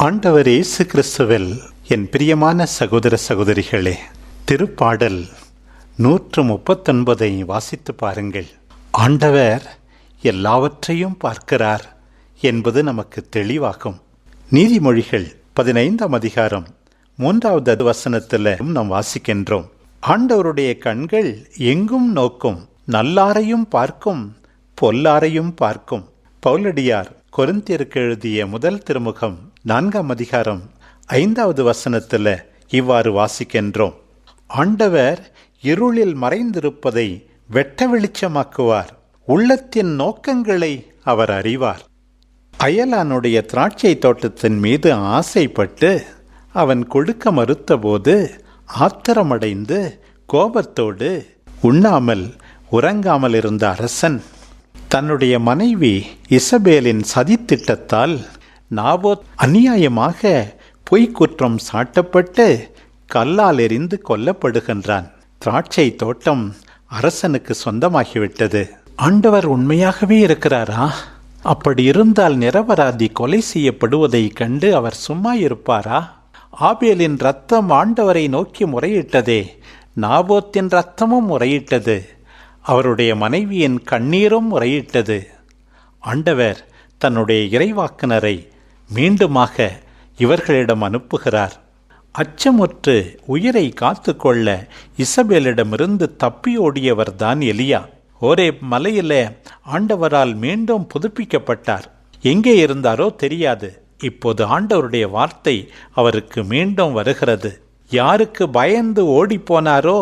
ஆண்டவர் இயேசு கிறிஸ்துவில் என் பிரியமான சகோதர சகோதரிகளே, திருப்பாடல் 139 வாசித்து பாருங்கள். ஆண்டவர் எல்லாவற்றையும் பார்க்கிறார் என்பது நமக்கு தெளிவாகும். நீதிமொழிகள் 15ஆம் அதிகாரம் 3வது வசனத்தில் நாம் வாசிக்கின்றோம். ஆண்டவருடைய கண்கள் எங்கும் நோக்கும், நல்லாரையும் பார்க்கும், பொல்லாரையும் பார்க்கும். பவுலடியார் கொரிந்தியருக்கு எழுதிய முதல் திருமுகம் 4ஆம் அதிகாரம் 5வது வசனத்தில் இவ்வாறு வாசிக்கின்றோம். ஆண்டவர் இருளில் மறைந்திருப்பதை வெட்ட வெளிச்சமாக்குவார், உள்ளத்தின் நோக்கங்களை அவர் அறிவார். அயலானுடைய திராட்சை தோட்டத்தின் மீது ஆசைப்பட்டு அவன் கொடுக்க மறுத்தபோது ஆத்திரமடைந்து கோபத்தோடு உண்ணாமல் உறங்காமல் இருந்த அரசன் தன்னுடைய மனைவி இசபேலின் சதித்திட்டத்தால் நாபோத் அநியாயமாக பொய்க்குற்றம் சாட்டப்பட்டு கல்லால் எறிந்து கொல்லப்படுகின்றான். திராட்சை தோட்டம் அரசனுக்கு சொந்தமாகிவிட்டது. ஆண்டவர் உண்மையாகவே இருக்கிறாரா? அப்படி இருந்தால் நிரபராதி கொலை செய்யப்படுவதை கண்டு அவர் சும்மா இருப்பாரா? ஆபேலின் இரத்தம் ஆண்டவரை நோக்கி முறையிட்டதே, நாபோத்தின் இரத்தமும் முறையிட்டது, அவருடைய மனைவியின் கண்ணீரும் முறையிட்டது. ஆண்டவர் தன்னுடைய இறைவாக்கினரை மீண்டுமாக இவர்களிடம் அனுப்புகிறார். அச்சமுற்று உயிரை காத்து கொள்ள இசபேலிடமிருந்து தப்பியோடியவர்தான் எலியா. ஓரேப் மலையில ஆண்டவரால் மீண்டும் புதுப்பிக்கப்பட்டார். எங்கே இருந்தாரோ தெரியாது. இப்போது ஆண்டவருடைய வார்த்தை அவருக்கு மீண்டும் வருகிறது. யாருக்கு பயந்து ஓடிப்போனாரோ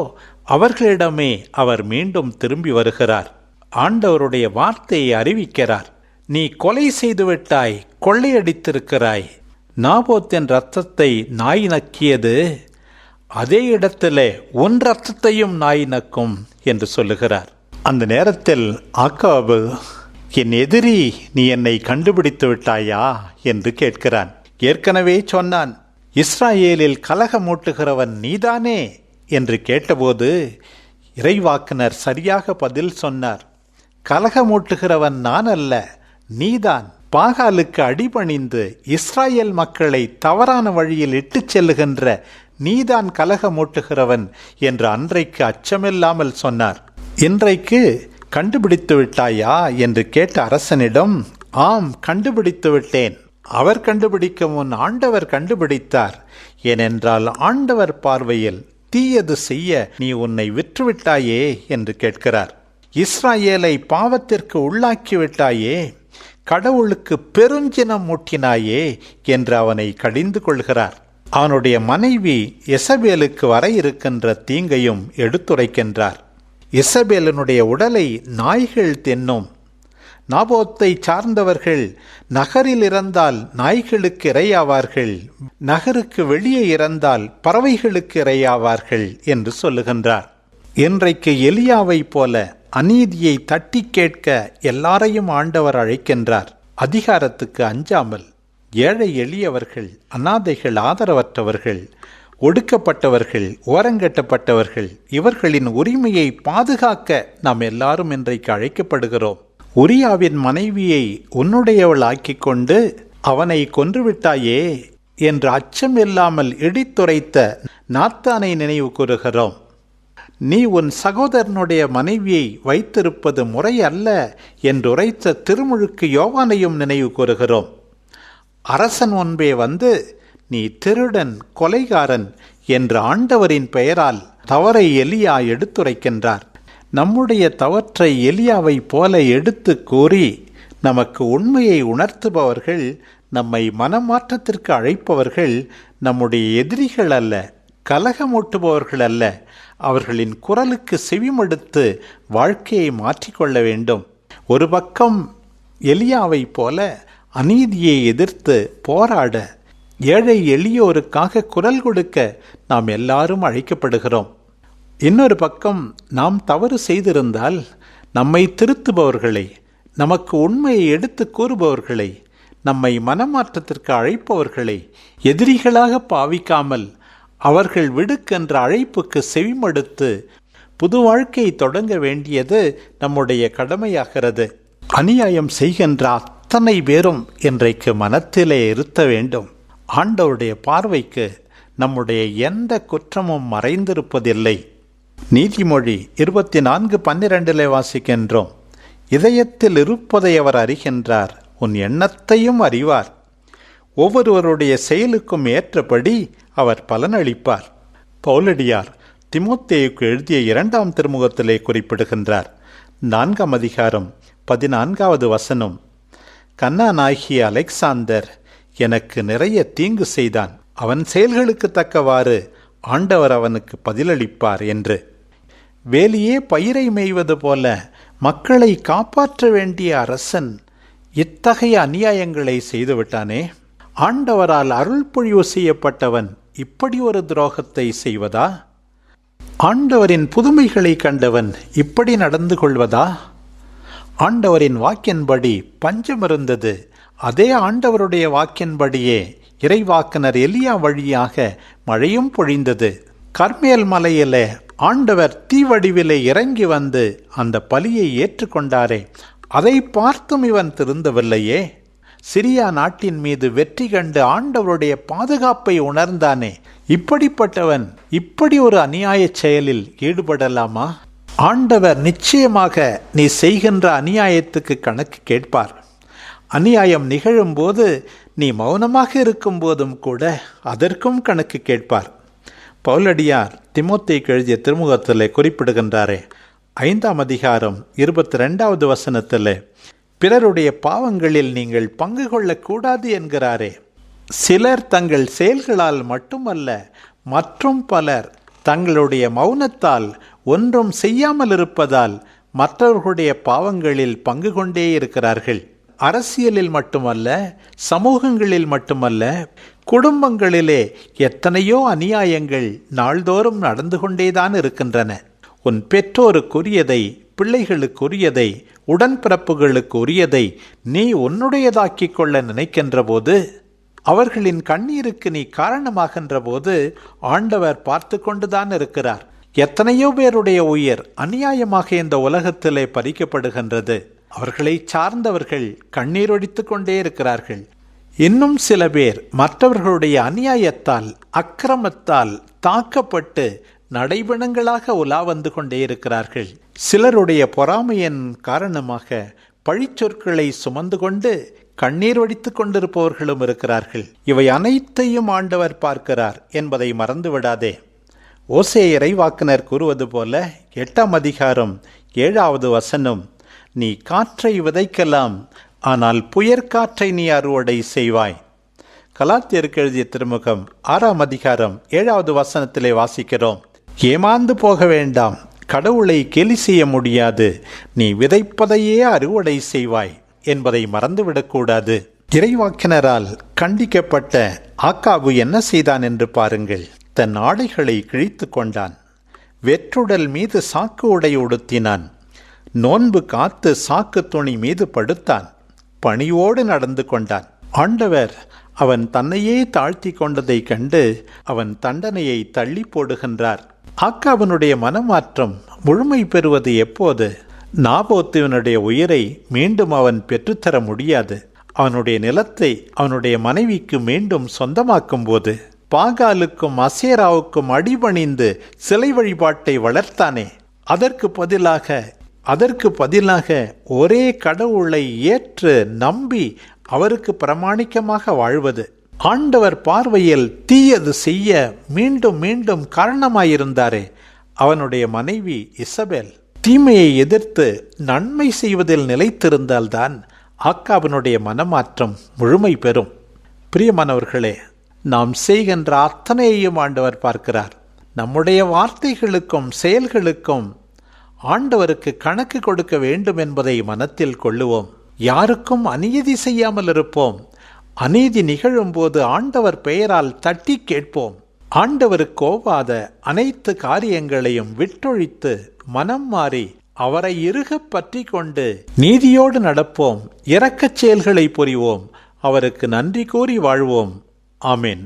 அவர்களிடமே அவர் மீண்டும் திரும்பி வருகிறார். ஆண்டவருடைய வார்த்தையை அறிவிக்கிறார். நீ கொலை செய்துவிட்டாய், கொள்ளையடித்திருக்கிறாய். நாபோத்தின் இரத்தத்தை நாய் நக்கியது, அதே இடத்திலே உன் இரத்தத்தையும் நாய் நக்கும் என்று சொல்லுகிறார். அந்த நேரத்தில் ஆகாபு, என் எதிரி, நீ என்னை கண்டுபிடித்து விட்டாயா என்று கேட்கிறான். ஏற்கனவே சொன்னான், இஸ்ராயேலில் கலகமூட்டுகிறவன் நீதானே என்று கேட்டபோது இறைவாக்கினர் சரியாக பதில் சொன்னார். கலகமூட்டுகிறவன் நான் அல்ல, நீதான். பாகாலுக்கு அடிபணிந்து இஸ்ராயேல் மக்களை தவறான வழியில் இட்டுச் செல்லுகின்ற நீதான் கலகமூட்டுகிறவன் என்று அன்றைக்கு அச்சமில்லாமல் சொன்னார். இன்றைக்கு கண்டுபிடித்து விட்டாயா என்று கேட்ட அரசனிடம், ஆம், கண்டுபிடித்து விட்டேன். அவர் கண்டுபிடிக்க முன் ஆண்டவர் கண்டுபிடித்தார். ஏனென்றால் ஆண்டவர் பார்வையில் தீயது செய்ய நீ உன்னை விற்றுவிட்டாயே என்று கேட்கிறார். இஸ்ராயேலை பாவத்திற்கு உள்ளாக்கிவிட்டாயே, கடவுளுக்கு பெருஞ்சினம் மூட்டினாயே என்று அவனை கடிந்து கொள்கிறார். அவனுடைய மனைவி எசபேலுக்கு வர இருக்கின்ற தீங்கையும் எடுத்துரைக்கின்றார். எசபேலனுடைய உடலை நாய்கள் தின்னும். நாபோத்தை சார்ந்தவர்கள் நகரில் இறந்தால் நாய்களுக்கு இரையாவார்கள், நகருக்கு வெளியே இறந்தால் பறவைகளுக்கு இரையாவார்கள் என்று சொல்லுகின்றார். இன்றைக்கு எலியாவை போல அநீதியை தட்டி கேட்க எல்லாரையும் ஆண்டவர் அழைக்கின்றார். அதிகாரத்துக்கு அஞ்சாமல் ஏழை எளியவர்கள், அனாதைகள், ஆதரவற்றவர்கள், ஒடுக்கப்பட்டவர்கள், ஓரங்கட்டப்பட்டவர்கள், இவர்களின் உரிமையை பாதுகாக்க நாம் எல்லாரும் இன்றைக்கு அழைக்கப்படுகிறோம். உரியாவின் மனைவியை உன்னுடையவள் ஆக்கிக் கொண்டு அவனை கொன்றுவிட்டாயே என்று அச்சம் இல்லாமல் இடித்துரைத்த நாத்தானை நினைவு கூறுகிறோம். நீ உன் சகோதரனுடைய மனைவியை வைத்திருப்பது முறை அல்ல என்று உரைத்த திருமுழுக்கு யோவானையும் நினைவு கூறுகிறோம். அரசன் முன்பே வந்து நீ திருடன், கொலைகாரன் என்று ஆண்டவரின் பெயரால் தவறை எலியா எடுத்துரைக்கின்றார். நம்முடைய தவற்றை எலியாவை போல எடுத்து கூறி நமக்கு உண்மையை உணர்த்துபவர்கள், நம்மை மனமாற்றத்திற்கு அழைப்பவர்கள் நம்முடைய எதிரிகள் அல்ல, கலகமூட்டுபவர்கள் அல்ல. அவர்களின் குரலுக்கு செவிமடுத்து வாழ்க்கையை மாற்றிக்கொள்ள வேண்டும். ஒரு பக்கம் எலியாவை போல அநீதியை எதிர்த்து போராட, ஏழை எளியோருக்காக குரல் கொடுக்க நாம் எல்லாரும் அழைக்கப்படுகிறோம். இன்னொரு பக்கம் நாம் தவறு செய்திருந்தால் நம்மை திருத்துபவர்களை, நமக்கு உண்மையை எடுத்து கூறுபவர்களை, நம்மை மனமாற்றத்திற்கு அழைப்பவர்களை எதிரிகளாக பாவிக்காமல் அவர்கள் விடுக்கின்ற அழைப்புக்கு செவிமடுத்து புது வாழ்க்கையை தொடங்க வேண்டியது நம்முடைய கடமையாகிறது. அநியாயம் செய்கின்ற அத்தனை பேரும் இன்றைக்கு மனத்திலே இருத்த வேண்டும். ஆண்டவருடைய பார்வைக்கு நம்முடைய எந்த குற்றமும் மறைந்திருப்பதில்லை. நீதிமொழி 24:12 வாசிக்கின்றோம், இதயத்தில் இருப்பதை அவர் அறிகின்றார், உன் எண்ணத்தையும் அறிவார். ஒவ்வொருவருடைய செயலுக்கும் ஏற்றபடி அவர் பலனளிப்பார். பவுலடியார் தீமோத்தேயுக்கு எழுதிய 2ஆம் திருமுகத்திலே குறிப்பிடுகின்றார். 4ஆம் அதிகாரம் 14வது வசனம், கன்னானாகிய அலெக்சாந்தர் எனக்கு நிறைய தீங்கு செய்தான், அவன் செயல்களுக்கு தக்கவாறு ஆண்டவர் அவனுக்கு பதிலளிப்பார் என்று. வேலியே பயிரை மேய்வது போல மக்களை காப்பாற்ற வேண்டிய அரசன் இத்தகைய அநியாயங்களை செய்துவிட்டானே. ஆண்டவரால் அருள் பொழிவு செய்யப்பட்டவன் இப்படி ஒரு துரோகத்தை செய்வதா? ஆண்டவரின் புதுமைகளை கண்டவன் இப்படி நடந்து கொள்வதா? ஆண்டவரின் வாக்கின்படி பஞ்சம் இருந்தது. அதே ஆண்டவருடைய வாக்கின்படியே இறைவாக்கினர் எலியா வழியாக மழையும் பொழிந்தது. கர்மேல் மலையிலே ஆண்டவர் தீவடிவிலே இறங்கி வந்து அந்த பலியை ஏற்றுக்கொண்டாரே, அதை பார்த்தும் இவன் திருந்தவில்லையே. சிரியா நாட்டின் மீது வெற்றி கண்டு ஆண்டவருடைய பாதுகாப்பை உணர்ந்தானே, இப்படிப்பட்டவன் இப்படி ஒரு அநியாய செயலில் ஈடுபடலாமா? ஆண்டவர் நிச்சயமாக நீ செய்கின்ற அநியாயத்துக்கு கணக்கு கேட்பார். அநியாயம் நிகழும்போது நீ மௌனமாக இருக்கும் போதும் கூட அதற்கும் கணக்கு கேட்பார். பவுலடியார் தீமோத்தேயுக்கு எழுதிய திருமுகத்திலே குறிப்பிடுகின்றாரே, 5ஆம் அதிகாரம் 22வது வசனத்திலே, பிறருடைய பாவங்களில் நீங்கள் பங்கு கொள்ளக்கூடாது என்கிறாரே. சிலர் தங்கள் செயல்களால் மட்டுமல்ல, மற்றும் பலர் தங்களுடைய மௌனத்தால் ஒன்றும் செய்யாமல் இருப்பதால் மற்றவர்களுடைய பாவங்களில் பங்கு கொண்டே இருக்கிறார்கள். அரசியலில் மட்டுமல்ல, சமூகங்களில் மட்டுமல்ல, குடும்பங்களிலே எத்தனையோ அநியாயங்கள் நாள்தோறும் நடந்து கொண்டேதான் இருக்கின்றன. உன் பெற்றோருக்குரியதை, பிள்ளைகளுக்குரியதை, உடன்பிறப்புகளுக்கு உரியதை நீ உன்னுடையதாக்கிக் கொள்ள நினைக்கின்ற போது, அவர்களின் கண்ணீருக்கு நீ காரணமாகின்ற போது ஆண்டவர் பார்த்து கொண்டுதான் இருக்கிறார். எத்தனையோ பேருடைய உயிர் அநியாயமாக இந்த உலகத்திலே பறிக்கப்படுகின்றது. அவர்களை சார்ந்தவர்கள் கண்ணீர் ஒடித்து கொண்டே இருக்கிறார்கள். இன்னும் சில பேர் மற்றவர்களுடைய அநியாயத்தால், அக்கிரமத்தால் தாக்கப்பட்டு நடைபெணங்களாக உலா வந்து கொண்டே இருக்கிறார்கள். சிலருடைய பொறாமையின் காரணமாக பழிச்சொற்களை சுமந்து கொண்டு கண்ணீர் வடித்து கொண்டிருப்பவர்களும் இருக்கிறார்கள். இவை அனைத்தையும் ஆண்டவர் பார்க்கிறார் என்பதை மறந்துவிடாதே. ஓசேயா இறைவாக்கினர் கூறுவது போல 8ஆம் அதிகாரம் 7வது வசனம், நீ காற்றை விதைக்கலாம், ஆனால் புயற்காற்றை நீ அறுவடை செய்வாய். கலாத்தியருக்கு எழுதிய திருமுகம் 6ஆம் அதிகாரம் 7வது வசனத்திலே வாசிக்கிறோம், ஏமாந்து போக வேண்டாம், கடவுளை கேலி செய்ய முடியாது, நீ விதைப்பதையே அறுவடை செய்வாய் என்பதை மறந்துவிடக்கூடாது. இறைவாக்கினரால் கண்டிக்கப்பட்ட ஆக்காபு என்ன செய்தான் என்று பாருங்கள். தன் ஆடைகளை கிழித்து கொண்டான், வெற்றுடல் மீது சாக்கு உடை உடுத்தினான், நோன்பு காத்து சாக்கு துணி மீது படுத்தான், பணியோடு நடந்து கொண்டான். ஆண்டவர் அவன் தன்னையே தாழ்த்தி கொண்டதை கண்டு அவன் தண்டனையை தள்ளி போடுகின்றார். ஆக்காபனுடைய மனமாற்றம் முழுமை பெறுவது எப்போது? நாபோத்துவனுடைய உயிரை மீண்டும் அவன் பெற்றுத்தர முடியாது. அவனுடைய நிலத்தை அவனுடைய மனைவிக்கு மீண்டும் சொந்தமாக்கும் போது, பாகாலுக்கும் அசேராவுக்கும் அடிபணிந்து சிலை வழிபாட்டை வளர்த்தானே, அதற்கு பதிலாக ஒரே கடவுளை ஏற்று நம்பி அவருக்கு பிரமாணிக்கமாக வாழ்வது. ஆண்டவர் பார்வையில் தீயது செய்ய மீண்டும் மீண்டும் காரணமாயிருந்தாரே அவனுடைய மனைவி இசபெல். தீமையை எதிர்த்து நன்மை செய்வதில் நிலைத்திருந்தால்தான் ஆக்காபனுடைய மனமாற்றம் முழுமை பெறும். பிரியமானவர்களே, நாம் செய்கின்ற அத்தனையையும் ஆண்டவர் பார்க்கிறார். நம்முடைய வார்த்தைகளுக்கும் செயல்களுக்கும் ஆண்டவருக்கு கணக்கு கொடுக்க வேண்டும் என்பதை மனத்தில் கொள்ளுவோம். யாருக்கும் அநீதி செய்யாமல் இருப்போம். அநீதி நிகழும் போது ஆண்டவர் பெயரால் தட்டி கேட்போம். ஆண்டவருக்கு ஓவாத அனைத்து காரியங்களையும் விட்டொழித்து மனம் மாறி அவரை இறுகப் பற்றி கொண்டு நீதியோடு நடப்போம். இரக்கச் செயல்களை புரிவோம். அவருக்கு நன்றி கூறி வாழ்வோம். ஆமென்.